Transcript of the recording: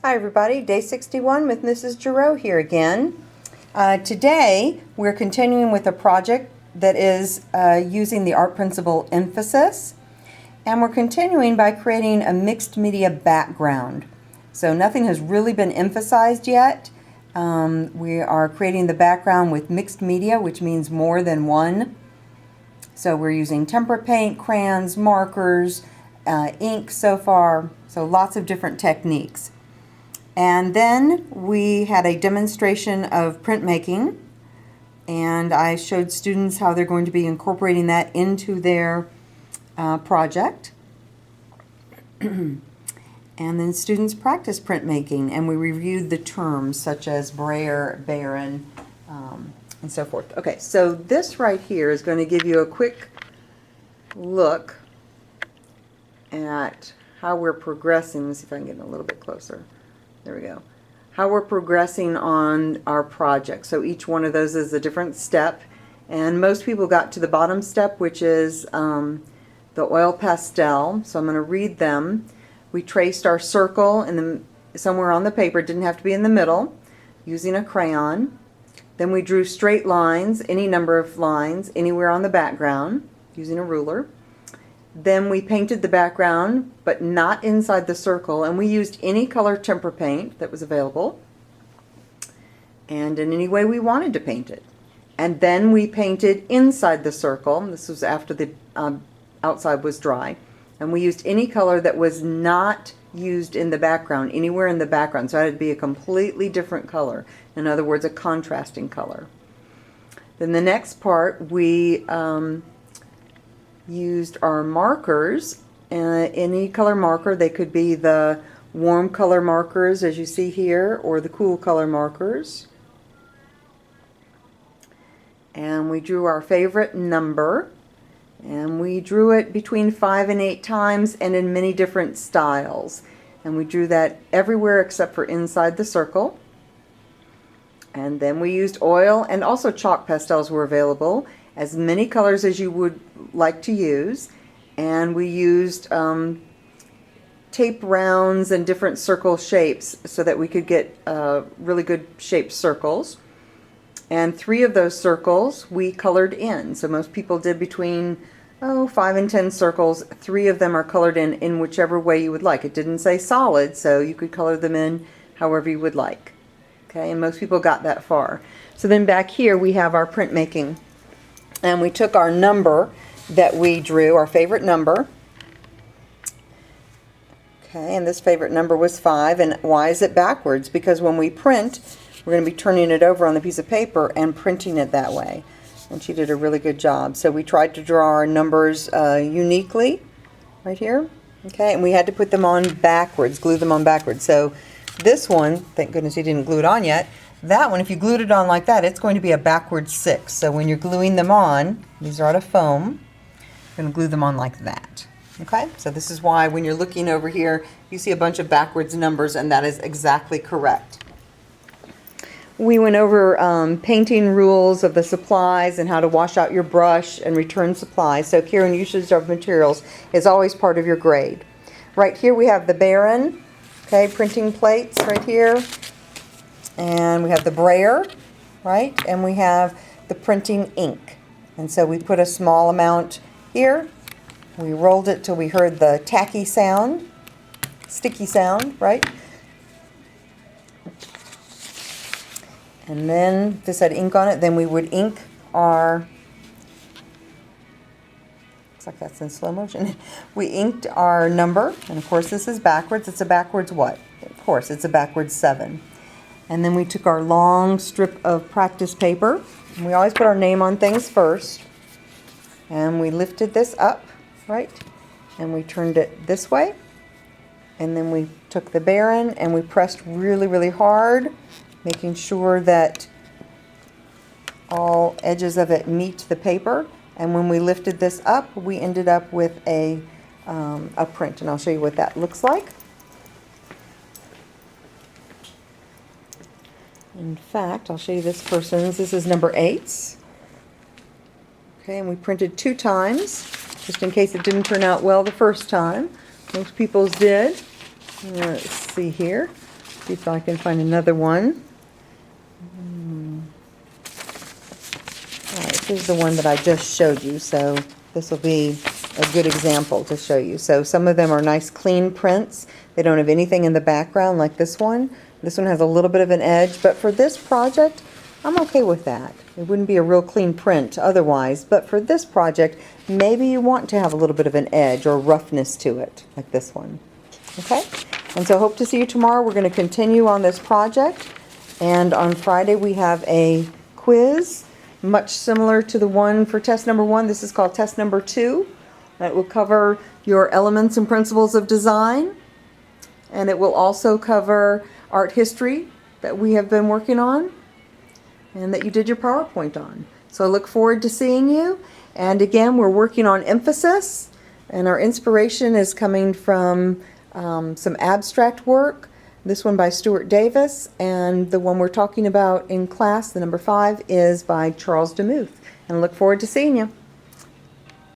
Hi everybody, day 61 with Mrs. Giroux here again. Today we're continuing with a project that is using the art principle emphasis, and we're continuing by creating a mixed media background. So nothing has really been emphasized yet. We are creating the background with mixed media, which means more than one. So we're using tempera paint, crayons, markers, ink so far, so lots of different techniques. And then we had a demonstration of printmaking, and I showed students how they're going to be incorporating that into their project. And then students practiced printmaking, and we reviewed the terms such as braille, Baron, and so forth. Okay, so this right here is going to give you a quick look at how we're progressing. Let's see if I can get a little bit closer. There we go. How we're progressing on our project. So each one of those is a different step, and most people got to the bottom step, which is the oil pastel. So I'm going to read them. We traced our circle somewhere on the paper. It didn't have to be in the middle, using a crayon. Then we drew straight lines, any number of lines, anywhere on the background, using a ruler. Then we painted the background, but not inside the circle, and we used any color tempera paint that was available, and in any way we wanted to paint it. And then we painted inside the circle. This was after the outside was dry, and we used any color that was not used in the background, anywhere in the background, so it had to be a completely different color. In other words, a contrasting color. Then the next part, we used our markers, any color marker. They could be the warm color markers as you see here, or the cool color markers. And we drew our favorite number, and we drew it between 5 and 8 times and in many different styles. And we drew that everywhere except for inside the circle. And then we used oil, and also chalk pastels were available, as many colors as you would like to use. And we used tape rounds and different circle shapes so that we could get really good shaped circles. And 3 of those circles we colored in. So most people did between 5 and 10 circles. 3 of them are colored in whichever way you would like. It didn't say solid, so you could color them in however you would like. Okay, and most people got that far. So then back here we have our printmaking. And we took our number that we drew, our favorite number. Okay, and this favorite number was 5. And why is it backwards? Because when we print, we're going to be turning it over on the piece of paper and printing it that way. And she did a really good job. So we tried to draw our numbers uniquely, right here. Okay, and we had to put them on backwards, glue them on backwards. So this one, thank goodness you didn't glue it on yet. That one, if you glued it on like that, it's going to be a backwards 6. So when you're gluing them on, these are out of foam, you're going to glue them on like that. Okay, so this is why when you're looking over here, you see a bunch of backwards numbers, and that is exactly correct. We went over painting rules of the supplies and how to wash out your brush and return supplies. So care and usage of materials is always part of your grade. Right here we have the Baron, okay, printing plates right here. And we have the brayer, right? And we have the printing ink. And so we put a small amount here. We rolled it till we heard the tacky sound, sticky sound, right? And then this had ink on it. Then we would ink our, looks like that's in slow motion. We inked our number, and of course this is backwards. It's a backwards what? Of course, it's a backwards 7. And then we took our long strip of practice paper, and we always put our name on things first, and we lifted this up, right, and we turned it this way, and then we took the Baron and we pressed really, really hard, making sure that all edges of it meet the paper. And when we lifted this up, we ended up with a print, and I'll show you what that looks like. In fact, I'll show you this person's. This is number 8. Okay, and we printed 2 times, just in case it didn't turn out well the first time. Most people's did. Let's see here. See if I can find another one. All right, here's the one that I just showed you, so this will be a good example to show you. So some of them are nice clean prints. They don't have anything in the background like this one. This one has a little bit of an edge, but for this project, I'm okay with that. It wouldn't be a real clean print otherwise, but for this project, maybe you want to have a little bit of an edge or roughness to it, like this one. Okay? And so hope to see you tomorrow. We're going to continue on this project, and on Friday we have a quiz, much similar to the one for test number 1. This is called test number 2. It will cover your elements and principles of design, and it will also cover art history that we have been working on and that you did your PowerPoint on. So I look forward to seeing you. And again, we're working on emphasis, and our inspiration is coming from some abstract work. This one by Stuart Davis, and the one we're talking about in class, the number 5, is by Charles Demuth. And I look forward to seeing you.